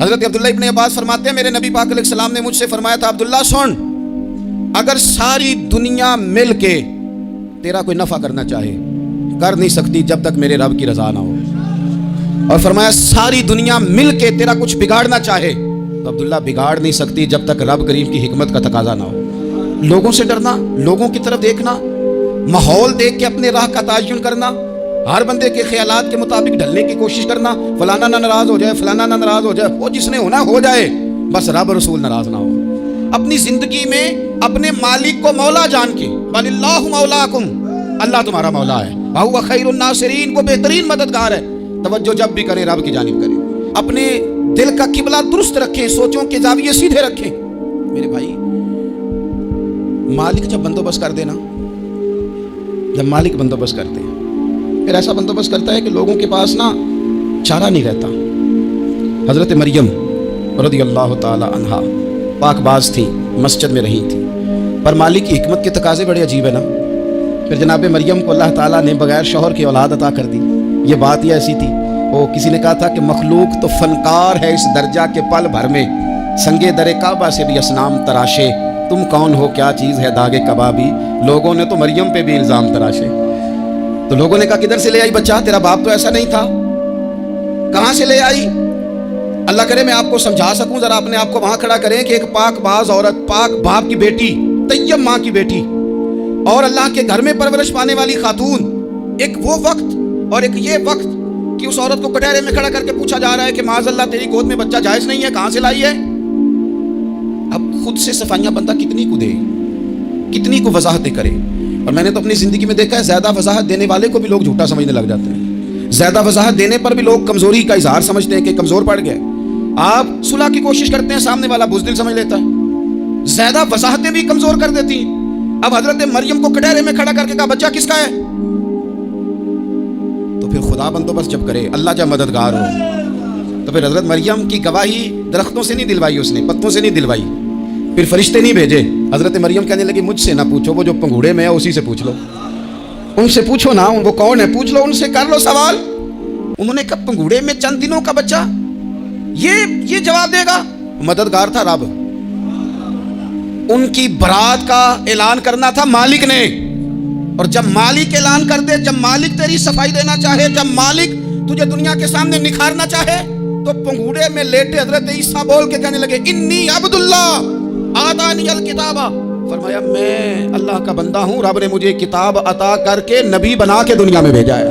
حضرت عبداللہ ابن عباس فرماتے ہیں میرے نبی پاک علیہ السلام نے مجھ سے فرمایا تھا عبداللہ سن، اگر ساری دنیا مل کے تیرا کوئی نفع کرنا چاہے کر نہیں سکتی جب تک میرے رب کی رضا نہ ہو، اور فرمایا ساری دنیا مل کے تیرا کچھ بگاڑنا چاہے تو عبداللہ بگاڑ نہیں سکتی جب تک رب کریم کی حکمت کا تقاضا نہ ہو۔ لوگوں سے ڈرنا، لوگوں کی طرف دیکھنا، ماحول دیکھ کے اپنے راہ کا تعین کرنا، ہر بندے کے خیالات کے مطابق ڈھلنے کی کوشش کرنا، فلانا نہ ناراض ہو جائے، فلانا نہ ناراض ہو جائے، وہ جس نے ہونا ہو جائے، بس رب رسول ناراض نہ ہو۔ اپنی زندگی میں اپنے مالک کو مولا جان کے، وَلِلَّهُ مَوْلَاكُمْ، اللہ تمہارا مولا ہے، وَهُوَ خَيْرُ النَّاصِرِينَ، وہ بہترین مددگار ہے۔ توجہ جب بھی کریں رب کی جانب کریں، اپنے دل کا قبلہ درست رکھیں، سوچوں کے زاویے سیدھے رکھیں۔ میرے بھائی، مالک جب بندوبست کر دینا، جب مالک بندوبست کرتے ہیں پھر ایسا بندوبست کرتا ہے کہ لوگوں کے پاس نا چارہ نہیں رہتا۔ حضرت مریم رضی اللہ تعالی عنہا پاک باز تھی، مسجد میں رہی تھی، پر مالک کی حکمت کے تقاضے بڑے عجیب ہے نا۔ پھر جناب مریم کو اللہ تعالیٰ نے بغیر شوہر کی اولاد عطا کر دی۔ یہ بات ہی ایسی تھی، وہ کسی نے کہا تھا کہ مخلوق تو فنکار ہے اس درجہ کے پل بھر میں، سنگے در کعبہ سے بھی اسنام تراشے، تم کون ہو کیا چیز ہے داغ کبابی۔ لوگوں نے تو مریم پہ بھی الزام تراشے، تو لوگوں نے کہا کدھر سے لے آئی بچہ، تیرا باپ تو ایسا نہیں تھا، کہاں سے لے آئی؟ اللہ کرے میں آپ کو سمجھا سکوں، ذرا اپنے آپ کو وہاں کھڑا کریں کہ ایک پاک باز عورت، پاک باپ کی بیٹی، طیب ماں کی بیٹی، اور اللہ کے گھر میں پرورش پانے والی خاتون، ایک وہ وقت اور ایک یہ وقت کہ اس عورت کو کٹہرے میں کھڑا کر کے پوچھا جا رہا ہے کہ معاذ اللہ تیری گود میں بچہ جائز نہیں ہے، کہاں سے لائی ہے؟ اب خود سے صفائیاں بندہ کتنی کو دے، کتنی کو وضاحتیں کرے۔ اور میں نے تو اپنی زندگی میں دیکھا ہے زیادہ وضاحت دینے والے کو بھی لوگ جھوٹا سمجھنے لگ جاتے ہیں، زیادہ وضاحت دینے پر بھی لوگ کمزوری کا اظہار سمجھتے ہیں کہ کمزور پڑ گئے۔ آپ صلح کی کوشش کرتے ہیں، سامنے والا بزدل سمجھ لیتا ہے، زیادہ وضاحتیں بھی کمزور کر دیتی ہیں۔ اب حضرت مریم کو کٹہرے میں کھڑا کر کے کہا بچہ کس کا ہے؟ تو پھر خدا بندوبست جب کرے، اللہ جب مددگار ہو، تو پھر حضرت مریم کی گواہی درختوں سے نہیں دلوائی، اس نے پتوں سے نہیں دلوائی، پھر فرشتے نہیں بھیجے۔ حضرت مریم کہنے لگی مجھ سے نہ پوچھو، وہ جو پنگوڑے میں ہے اسی سے پوچھ لو، ان سے پوچھو نا، وہ کون ہے پوچھ لو، ان سے کر لو سوال۔ انہوں نے کہا پنگوڑے میں چند دنوں کا بچہ، یہ جواب دے گا؟ مددگار تھا رب، ان کی برات کا اعلان کرنا تھا مالک نے، اور جب مالک اعلان کر دے، جب مالک تیری صفائی دینا چاہے، جب مالک تجھے دنیا کے سامنے نکھارنا چاہے، تو پنگوڑے میں لیٹے حضرت عیسیٰ بول کے کہنے لگے انی عبداللہ آتانی الکتاب، فرمایا میں اللہ کا بندہ ہوں، رب نے مجھے کتاب عطا کر کے نبی بنا کے دنیا میں بھیجا ہے،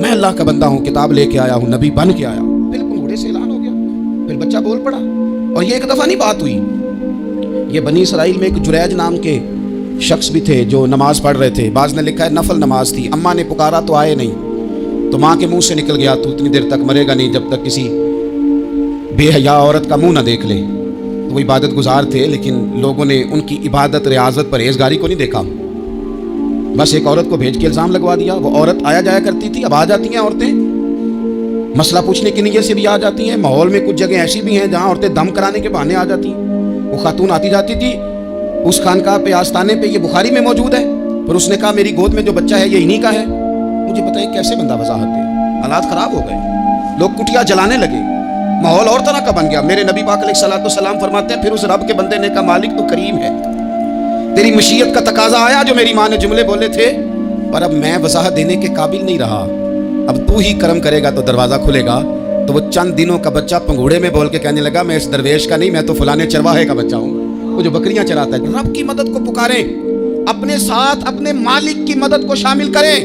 میں اللہ کا بندہ ہوں، کتاب لے کے آیا ہوں، نبی بن کے آیا ہوں۔ پھر پنگوڑے سے اعلان ہو گیا، پھر بچہ بول پڑا۔ اور یہ ایک دفعہ نہیں بات ہوئی، یہ بنی اسرائیل میں ایک جریج نام کے شخص بھی تھے جو نماز پڑھ رہے تھے، بعض نے لکھا ہے نفل نماز تھی، اماں نے پکارا تو آئے نہیں، تو ماں کے منہ سے نکل گیا تو اتنی دیر تک مرے گا نہیں جب تک کسی بے حیا عورت کا منہ نہ دیکھ لے۔ تو وہ عبادت گزار تھے، لیکن لوگوں نے ان کی عبادت ریاضت پرہیزگاری کو نہیں دیکھا، بس ایک عورت کو بھیج کے الزام لگوا دیا۔ وہ عورت آیا جایا کرتی تھی، اب آ جاتی ہیں عورتیں، مسئلہ پوچھنے کی نیت سے بھی آ جاتی ہیں، ماحول میں کچھ جگہ ایسی بھی ہیں جہاں عورتیں دم کرانے کے بہانے آ جاتی ہیں۔ وہ خاتون آتی جاتی تھی اس خانقاہ پہ، آستانے پہ، یہ بخاری میں موجود ہے، پھر اس نے کہا میری گود میں جو بچہ ہے یہ انہی کا ہے۔ مجھے پتہ ہے کیسے بندہ وضاحت دے، حالات خراب ہو گئے، لوگ کٹیا جلانے لگے، ماحول اور طرح کا بن گیا۔ میرے نبی پاک علیہ الصلوۃ والسلام فرماتے ہیں پھر اس رب کے بندے نے کہا مالک تو کریم ہے، تیری مشیت کا تقاضا آیا جو میری ماں نے جملے بولے تھے، پر اب میں وضاحت دینے کے قابل نہیں رہا، اب تو ہی کرم کرے گا تو دروازہ کھلے گا۔ تو وہ چند دنوں کا بچہ پنگوڑے میں بول کے کہنے لگا میں اس درویش کا نہیں، میں تو فلانے چرواہے کا بچہ ہوں، وہ جو بکریاں چراتا ہے۔ رب کی مدد کو پکاریں، اپنے ساتھ اپنے مالک کی مدد کو شامل کریں،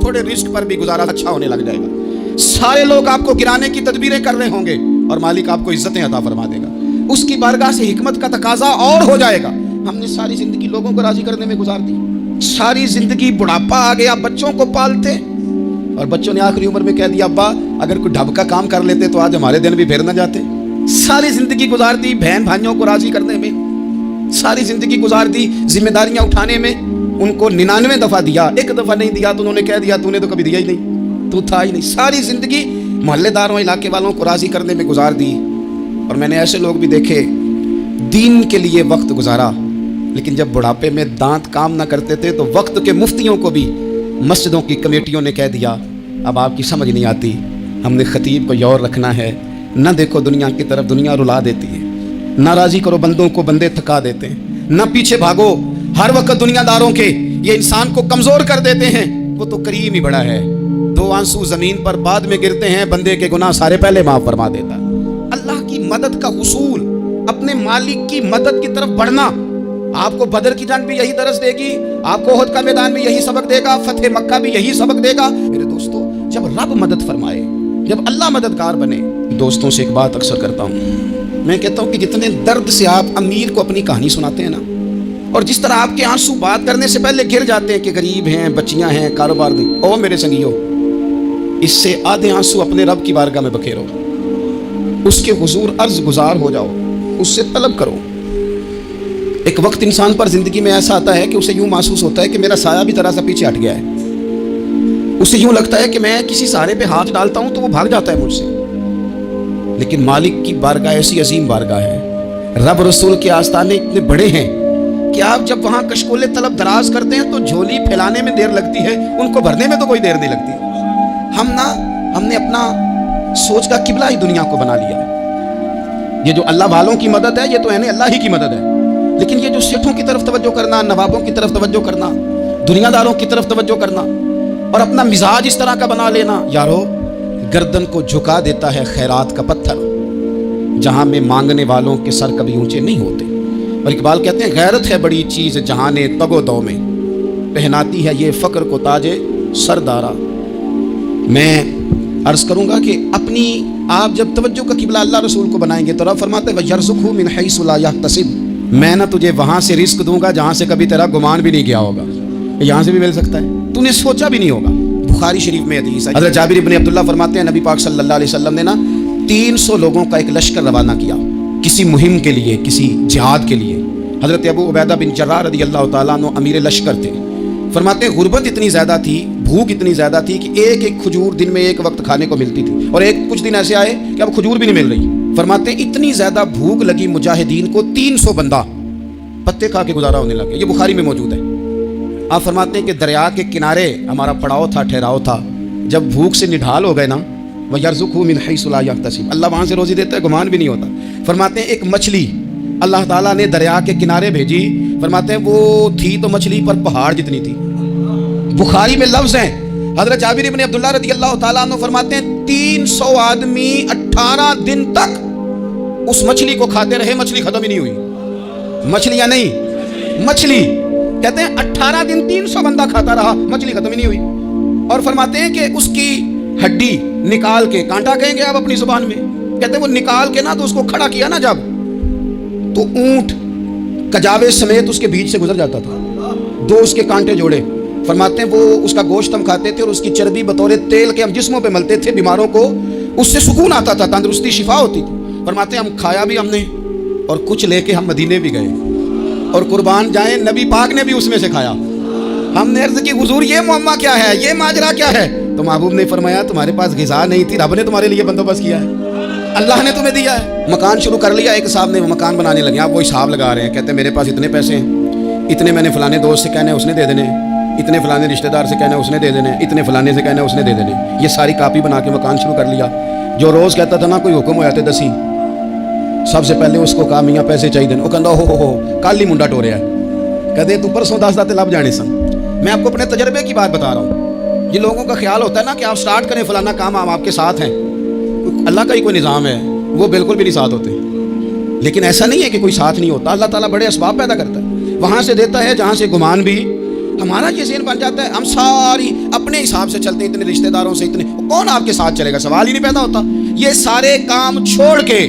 تھوڑے رزق پر بھی گزارا اچھا ہونے لگ جائے گا۔ سارے لوگ آپ کو گرانے کی تدبیریں کر رہے ہوں گے اور مالک آپ کو عزتیں عطا فرما دے گا، اس کی بارگاہ سے حکمت کا تقاضا اور ہو جائے گا۔ ہم نے ساری زندگی لوگوں کو راضی کرنے میں گزار دی، ساری زندگی بڑھاپا آ گیا، بچوں کو پالتے، اور بچوں نے آخری عمر میں کہہ دیا ابا اگر کوئی ڈھب کا کام کر لیتے تو آج ہمارے دن بھی پھر نہ جاتے۔ ساری زندگی گزار دی بہن بھائیوں کو راضی کرنے میں، ساری زندگی گزار دی ذمہ داریاں اٹھانے میں، ان کو 99 دفعہ دیا، ایک دفعہ نہیں دیا تو انہوں نے کہہ دیا تو نے تو کبھی دیا ہی نہیں، تو تھا ہی نہیں۔ ساری زندگی محلے داروں علاقے والوں کو راضی کرنے میں گزار دی۔ اور میں نے ایسے لوگ بھی دیکھے دین کے لیے وقت گزارا، لیکن جب بڑھاپے میں دانت کام نہ کرتے تھے تو وقت کے مفتیوں کو بھی مسجدوں کی کمیٹیوں نے کہہ دیا اب آپ کی سمجھ نہیں آتی، ہم نے خطیب کو یور رکھنا ہے، نہ دیکھو دنیا کی طرف، دنیا رلا دیتی ہے. نہ راضی کرو بندوں کو، بندے تھکا دیتے ہیں. نہ پیچھے بھاگو ہر وقت دنیا داروں کے، یہ انسان کو کمزور کر دیتے ہیں. وہ تو کریم ہی بڑا ہے. 2 آنسو زمین پر بعد میں گرتے ہیں، بندے کے گناہ سارے پہلے معاف فرما دیتا ہے. اللہ کی مدد کا حصول، اپنے مالک کی مدد کی طرف بڑھنا. آپ کو بدر کی جنگ بھی یہی درس دے گی، آپ کو احد کا میدان بھی یہی سبق دے گا، فتح مکہ بھی یہی سبق دے گا. میرے دوستو، جب رب مدد فرمائے، جب اللہ مددگار بنے. دوستوں سے ایک بات اکثر کرتا ہوں، میں کہتا ہوں کہ جتنے درد سے آپ امیر کو اپنی کہانی سناتے ہیں نا، اور جس طرح آپ کے آنسو بات کرنے سے پہلے گر جاتے ہیں کہ غریب ہیں، بچیاں ہیں، کاروبار نہیں، او میرے سنگیو، اس سے آدھے آنسو اپنے رب کی بارگاہ میں بکھیرو، اس کے حضور عرض گزار ہو جاؤ، اس سے طلب کرو. ایک وقت انسان پر زندگی میں ایسا آتا ہے کہ اسے یوں محسوس ہوتا ہے کہ میرا سایہ بھی ذرا سا پیچھے ہٹ گیا ہے. اسے یوں لگتا ہے کہ میں کسی سہارے پہ ہاتھ ڈالتا ہوں تو وہ بھاگ جاتا ہے مجھ سے. لیکن مالک کی بارگاہ ایسی عظیم بارگاہ ہے، رب رسول کے آستانے اتنے بڑے ہیں کہ آپ جب وہاں کشکول طلب دراز کرتے ہیں تو جھولی پھیلانے میں دیر لگتی ہے، ان کو بھرنے میں تو کوئی دیر نہیں لگتی. ہم نے اپنا سوچ کا قبلہ ہی دنیا کو بنا لیا ہے. یہ جو اللہ والوں کی مدد ہے، یہ تو ہے اللہ ہی کی مدد ہے. لیکن یہ جو سیٹھوں کی طرف توجہ کرنا، نوابوں کی طرف توجہ کرنا، دنیا داروں کی طرف توجہ کرنا، اور اپنا مزاج اس طرح کا بنا لینا، یارو گردن کو جھکا دیتا ہے خیرات کا پتھر، جہاں میں مانگنے والوں کے سر کبھی اونچے نہیں ہوتے. اور اقبال کہتے ہیں غیرت ہے بڑی چیز جہاں نے تگ و دو میں، پہناتی ہے یہ فقر کو تاج سردارا. میں عرض کروں گا کہ اپنی آپ جب توجہ کا قبلہ اللہ رسول کو بنائیں گے تو رب فرماتے ہیں وَيَرْزُقْهُ مِنْ حَيْثُ لَا يَحْتَسِبُ، میں نہ تجھے وہاں سے رزق دوں گا جہاں سے کبھی تیرا گمان بھی نہیں کیا ہوگا. یہاں سے بھی مل سکتا ہے، تو نے سوچا بھی نہیں ہوگا. بخاری شریف میں حدیث ہے، حضرت جابر بن عبداللہ فرماتے ہیں نبی پاک صلی اللہ علیہ وسلم نے 300 لوگوں کا ایک لشکر روانہ کیا کسی مہم کے لیے، کسی جہاد کے لیے. حضرت ابو عبیدہ بن جراح رضی اللہ تعالیٰ عنہ امیر لشکر تھے. فرماتے ہیں غربت اتنی زیادہ تھی، بھوک اتنی زیادہ تھی کہ ایک کھجور دن میں ایک وقت کھانے کو ملتی تھی، اور کچھ دن ایسے آئے کہ اب کھجور بھی نہیں مل رہی. فرماتے ہیں اتنی زیادہ بھوک لگی مجاہدین کو، 300 بندہ پتے کھا کے گزارا ہونے لگے. یہ بخاری میں موجود ہے. آپ فرماتے ہیں کہ دریا کے کنارے ہمارا پڑاؤ تھا، ٹھہراؤ تھا. جب بھوک سے نڈھال ہو گئے نا، وَيَرْزُقْهُ مِنْ حَيْثُ لَا يَحْتَسِبُ، اللہ وہاں سے روزی دیتا ہے، گمان بھی نہیں ہوتا. فرماتے ہیں ایک مچھلی اللہ تعالیٰ نے دریا کے کنارے بھیجی. فرماتے ہیں وہ تھی تو مچھلی پر پہاڑ جتنی تھی. بخاری میں لفظ ہیں، حضرت جابر بن عبداللہ رضی اللہ تعالیٰ عنہ فرماتے ہیں 300 آدمی 18 دن تک اس مچھلی کو کھاتے رہے، مچھلی ختم ہی نہیں ہوئی. مچھلیاں نہیں، مچھلی. کہتے ہیں 18 دن 300 بندہ کھاتا رہا، مچھلی ختم ہی نہیں ہوئی. اور فرماتے ہیں کہ اس کی ہڈی نکال کے، کانٹا کہیں گے آپ اپنی زبان میں، کہتے ہیں وہ نکال کے نا تو اس کو کھڑا کیا نا جب، تو اونٹ کجاوے سمیت اس کے بیچ سے گزر جاتا تھا. 2 اس کے کانٹے جوڑے. فرماتے ہیں وہ اس کا گوشت ہم کھاتے تھے اور اس کی چربی بطور تیل کے ہم جسموں پہ ملتے تھے، بیماروں کو اس سے سکون آتا تھا، تندرستی شفا ہوتی تھی. فرماتے ہیں ہم کھایا بھی ہم نے، اور کچھ لے کے ہم مدینے بھی گئے، اور قربان جائیں نبی پاک نے بھی اس میں سے کھایا. ہم نے عرض کی حضور یہ معمہ کیا ہے، یہ ماجرا کیا ہے؟ تو محبوب نے فرمایا تمہارے پاس غذا نہیں تھی، رب نے تمہارے لیے بندوبست کیا ہے، اللہ نے تمہیں دیا ہے. مکان شروع کر لیا، ایک صاحب نے وہ مکان بنانے لگے. آپ وہ حساب لگا رہے ہیں، کہتے ہیں میرے پاس اتنے پیسے ہیں، اتنے میں نے فلانے دوست سے کہنا ہے اس نے دے دینے، اتنے فلانے رشتہ دار سے کہنا ہے اس نے دے دینے، اتنے فلانے سے کہنا ہے اس نے دے دینے. یہ ساری کاپی بنا کے مکان شروع کر لیا. جو روز کہتا تھا نا کوئی حکم ہو جاتے 10 سب سے پہلے اس کو کہا میاں پیسے چاہیے دینے. وہ کہتا ہو کل ہی منڈا ٹوریا ہے، کہتے تو پرسوں 10 داتے لب جانے سن. میں آپ کو اپنے تجربے کی بات بتا رہا ہوں. یہ لوگوں کا خیال ہوتا ہے نا کہ آپ سٹارٹ کریں فلانا کام، ہم آپ کے ساتھ ہیں. اللہ کا ہی کوئی نظام ہے، وہ بالکل بھی نہیں ساتھ ہوتے. لیکن ایسا نہیں ہے کہ کوئی ساتھ نہیں ہوتا، اللہ تعالیٰ بڑے اسباب پیدا کرتا ہے، وہاں سے دیتا ہے جہاں سے گمان بھی. ہمارا یہ ذہن بن جاتا ہے ہم ساری اپنے حساب سے چلتے ہیں، اتنے رشتہ داروں سے اتنے، کون آپ کے ساتھ چلے گا؟ سوال ہی نہیں پیدا ہوتا. یہ سارے کام چھوڑ کے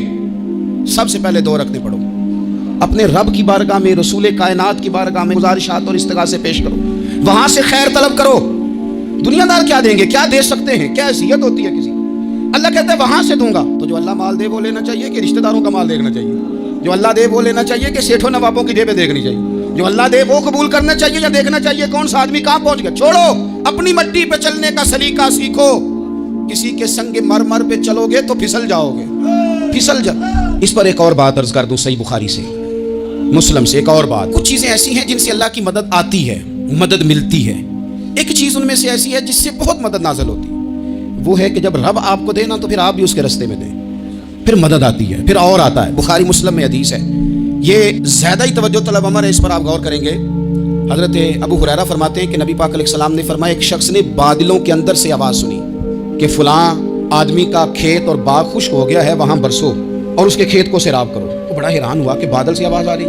سب سے پہلے 2 رکعتیں پڑھو، اپنے رب کی بارگاہ میں، رسول کائنات کی بارگاہ میں گزارشات اور استغاثے پیش کرو، وہاں سے خیر طلب کرو. دنیا دار کیا دیں گے، کیا دے سکتے ہیں، کیا حیثیت ہوتی ہے کسی؟ اللہ کہتا ہے وہاں سے دوں گا. تو جو اللہ مال دے وہ لینا چاہیے کہ رشتہ داروں کا مال دیکھنا چاہیے؟ جو اللہ دے وہ لینا چاہیے کہ سیٹھوں نوابوں کی جیبیں دیکھنی چاہیے؟ جو اللہ دے وہ قبول کرنا چاہیے یا دیکھنا چاہیے کون سا آدمی کہاں پہنچ گیا؟ چھوڑو، اپنی مٹی پہ چلنے کا سلیقہ سیکھو. کسی کے سنگ مرمر پہ چلو گے تو پھسل جاؤ گے، پھسل جا. اس پر ایک اور بات عرض کر دوں، صحیح بخاری سے، مسلم سے ایک اور بات. کچھ چیزیں ایسی ہیں جن سے اللہ کی مدد آتی ہے، مدد ملتی ہے. ایک چیز ان میں سے ایسی ہے جس سے بہت مدد نازل ہوتی ہے، وہ ہے کہ جب رب آپ کو دے نا تو پھر آپ بھی اس کے رستے میں دیں. پھر مدد آتی ہے، پھر اور آتا ہے. بخاری مسلم میں حدیث ہے، یہ زیادہ ہی توجہ طلب امر ہے، اس پر آپ غور کریں گے. حضرت ابو ہریرہ فرماتے ہیں کہ نبی پاک علیہ السلام نے فرمایا ایک شخص نے بادلوں کے اندر سے آواز سنی کہ فلاں آدمی کا کھیت اور باغ خشک ہو گیا ہے، وہاں برسو اور اس کے کھیت کو سیراب کرو. وہ بڑا حیران ہوا کہ بادل سے آواز آ رہی.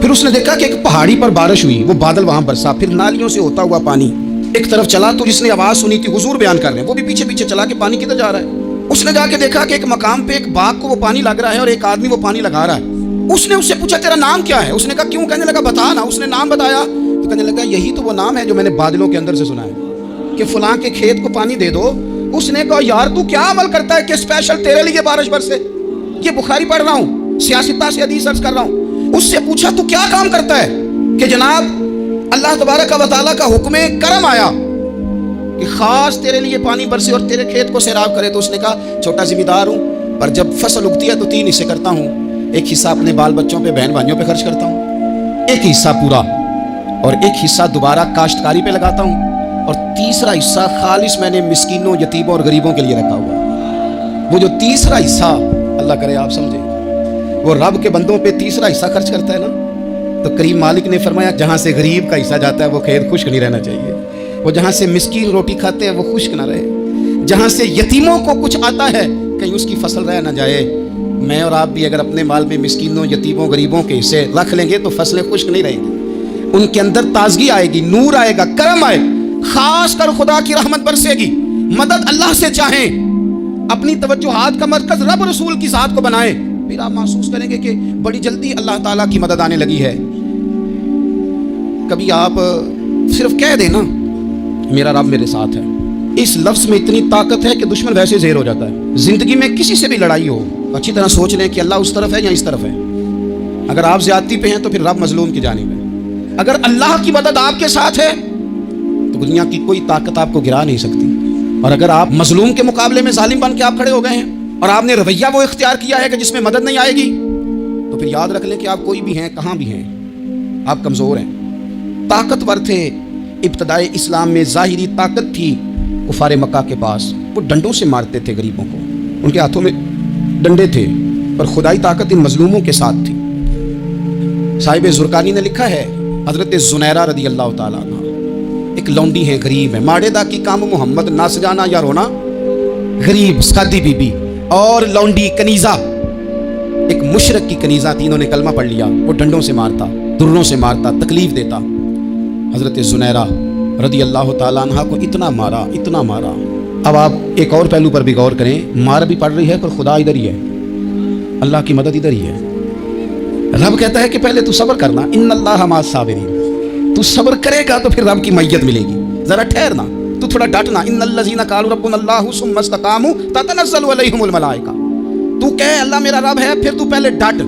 پھر اس نے دیکھا کہ ایک پہاڑی پر بارش ہوئی، وہ بادل وہاں برسا، پھر نالیوں سے ہوتا ہوا پانی ایک طرف چلا. تو جس نے آواز سنی تھی، حضور بیان کر رہے ہیں، وہ بھی پیچھے پیچھے چلا کہ پانی کدھر جا رہا ہے. اس نے جا کے دیکھا کہ ایک مقام پہ ایک باغ کو وہ پانی لگ رہا ہے اور ایک آدمی وہ پانی لگا رہا ہے. اس نے اس سے پوچھا تیرا نام کیا ہے؟ اس نے کہا کیوں؟ کہنے لگا بتا نا. اس نے نام بتایا تو کہنے لگا یہی تو وہ نام ہے جو میں نے بادلوں کے اندر سے سنا ہے کہ فلاں کے کھیت کو پانی دے دو. اس نے کہا یار تو کیا عمل کرتا ہے کہ اسپیشل تیرے لیے بارش برسے؟ یہ بخاری پڑھ رہا ہوں، سیاستہ سے حدیث عرض کر رہا ہوں. اس سے پوچھا تو کیا کام کرتا ہے کہ جناب اللہ تبارک و تعالیٰ کا حکم کرم آیا کہ خاص تیرے لیے پانی برسے اور تیرے کھیت کو سیراب کرے. تو اس نے کہا چھوٹا ذمہ دار ہوں، پر جب فصل اگتی ہے تو 3 حصے کرتا ہوں. ایک حصہ اپنے بال بچوں پہ، بہن بھائیوں پہ خرچ کرتا ہوں، ایک حصہ پورا، اور ایک حصہ دوبارہ کاشتکاری پہ لگاتا ہوں، اور تیسرا حصہ خالص میں نے مسکینوں، یتیموں اور غریبوں کے لیے رکھا ہوا. وہ جو تیسرا حصہ، اللہ کرے آپ سمجھیں، وہ رب کے بندوں پہ تیسرا حصہ خرچ کرتا ہے نا. تو کریم مالک نے فرمایا جہاں سے غریب کا حصہ جاتا ہے وہ کھیت خشک نہیں رہنا چاہیے. وہ جہاں سے مسکین روٹی کھاتے ہیں وہ خشک نہ رہے. جہاں سے یتیموں کو کچھ آتا ہے کہیں اس کی فصل رہ نہ جائے. میں اور آپ بھی اگر اپنے مال میں مسکینوں، یتیموں، غریبوں کے حصے رکھ لیں گے تو فصلیں خشک نہیں رہیں گی. ان کے اندر تازگی آئے گی، نور آئے گا، کرم آئے، خاص کر خدا کی رحمت برسے گی. مدد اللہ سے چاہیں، اپنی توجہات کا مرکز رب رسول کی ذات کو بنائیں، پھر آپ محسوس کریں گے کہ بڑی جلدی اللہ تعالیٰ کی مدد آنے لگی ہے. کبھی آپ صرف کہہ دیں نا میرا رب میرے ساتھ ہے، اس لفظ میں اتنی طاقت ہے کہ دشمن ویسے زہر ہو جاتا ہے. زندگی میں کسی سے بھی لڑائی ہو، اچھی طرح سوچ لیں کہ اللہ اس طرف ہے یا اس طرف ہے. اگر آپ زیادتی پہ ہیں تو پھر رب مظلوم کی جانب ہے. اگر اللہ کی مدد آپ کے ساتھ ہے تو دنیا کی کوئی طاقت آپ کو گرا نہیں سکتی. اور اگر آپ مظلوم کے مقابلے میں ظالم بن کے آپ کھڑے ہو گئے ہیں اور آپ نے رویہ وہ اختیار کیا ہے کہ جس میں مدد نہیں آئے گی، تو پھر یاد رکھ لیں کہ آپ کوئی بھی ہیں، کہاں بھی ہیں، آپ کمزور ہیں. طاقتور تھے ابتدائے اسلام میں، ظاہری طاقت تھی کفار مکہ کے پاس، وہ ڈنڈوں سے مارتے تھے غریبوں کو، ان کے ہاتھوں میں ڈنڈے تھے، پر خدائی طاقت ان مظلوموں کے ساتھ تھی. صاحب زرقانی نے لکھا ہے حضرت زنیرہ رضی اللہ تعالیٰ عنہ ایک لونڈی ہے، غریب ہے، ماڑے دا کی کام محمد نہ سجانا یا رونا، غریب سادی بی بی اور لونڈی کنیزہ، ایک مشرک کی کنیزہ تھی. انہوں نے کلمہ پڑھ لیا. وہ ڈنڈوں سے مارتا، دروں سے مارتا، تکلیف دیتا. حضرت زنیرہ رضی اللہ تعالیٰ عنہ کو اتنا مارا، اتنا مارا. اب آپ ایک اور پہلو پر بھی غور کریں، مار بھی پڑ رہی ہے پر خدا ادھر ہی ہے، اللہ کی مدد ادھر ہی ہے. رب کہتا ہے کہ پہلے تو صبر کرنا، ان اللہ مع الصابرین، تو صبر کرے گا تو پھر رب کی معیت ملے گی. ذرا ٹھہرنا، تو تھوڑا ڈٹنا. ان الذین قالوا ربنا اللہ ثم استقاموا تتنزل علیہم الملائکہ. تو کہے اللہ میرا رب ہے، پھر تو پہلے ڈٹ،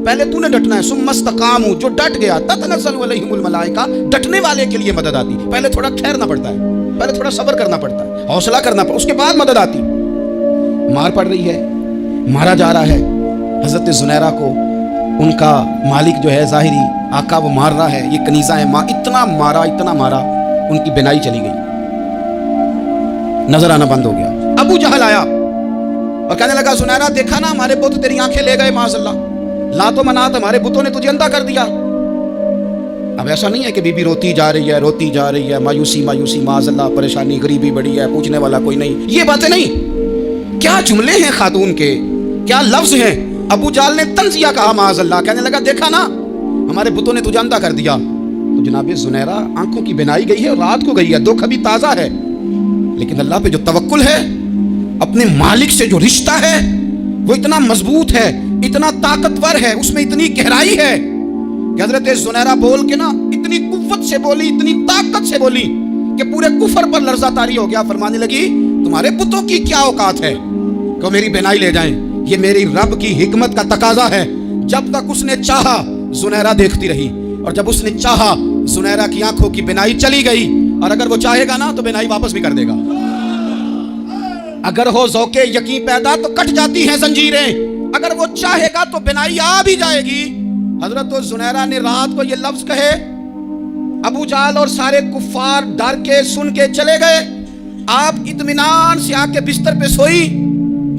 پہلے تو نے ڈٹنا ہے. ثم استقاموا، جو ڈٹ گیا، تتنزل علیہم الملائکہ، ڈٹنے والے کے لیے مدد آتی. پہلے تھوڑا ٹھہرنا پڑتا ہے، پہلے تھوڑا صبر کرنا پڑتا ہے، حوصلہ کرنا پڑتا ہے، اس کے بعد مدد آتی. مار پڑ رہی ہے، مارا جا رہا ہے. حضرت زنیرہ کو ان کا مالک جو ہے ظاہری آقا وہ مار رہا ہے. یہ کنیزہ ہے، اتنا مارا، اتنا مارا، ان کی بینائی چلی گئی، نظر آنا بند ہو گیا. ابو جہل آیا اور کہنے لگا زنیرہ دیکھا نا ہمارے بت تیری آنکھیں لے گئے، معاذ اللہ، لات و منات ہمارے بتوں نے تجھے اندھا کر دیا. اب ایسا نہیں ہے کہ بی بی روتی جا رہی ہے، روتی جا رہی ہے، مایوسی مایوسی، معاذ اللہ، پریشانی، غریبی بڑی ہے، پوچھنے والا کوئی نہیں. یہ باتیں نہیں. کیا جملے ہیں خاتون کے، کیا لفظ ہیں. ابو جہل نے تنزیہ کہا، معاذ اللہ، کہنے لگا دیکھا نا ہمارے بتوں نے تجھے اندھا کر دیا. تو جناب زنیرہ آنکھوں کی بینائی گئی ہے اور رات کو گئی ہے، دکھ ابھی تازہ ہے، لیکن اللہ پہ جو توکل ہے، اپنے مالک سے جو رشتہ ہے وہ اتنا مضبوط ہے، اتنا طاقتور ہے، اس میں اتنی گہرائی ہے کہ حضرت زنیرہ بول کے نا اتنی قوت سے بولی، اتنی طاقت سے بولی کہ پورے کفر پر لرزہ طاری ہو گیا. فرمانے لگی تمہارے بتوں کی کیا اوقات ہے کہ میری بینائی لے جائیں، یہ میری رب کی حکمت کا تقاضا ہے. جب تک اس نے چاہا زنیرہ دیکھتی رہی، اور جب اس نے چاہا زنیرہ کی آنکھوں کی بینائی چلی گئی. اور اگر وہ چاہے گا نا تو بینائی واپس بھی کر دے گا. اگر ہو ذوق یقین پیدا تو کٹ جاتی ہیں زنجیریں، اگر وہ چاہے گا تو بینائی آ بھی جائے گی. حضرت زنیرہ نے رات کو یہ لفظ کہے، ابو جہل اور سارے کفار ڈر کے سن کے چلے گئے. آپ اطمینان سے آ کے بستر پہ سوئی.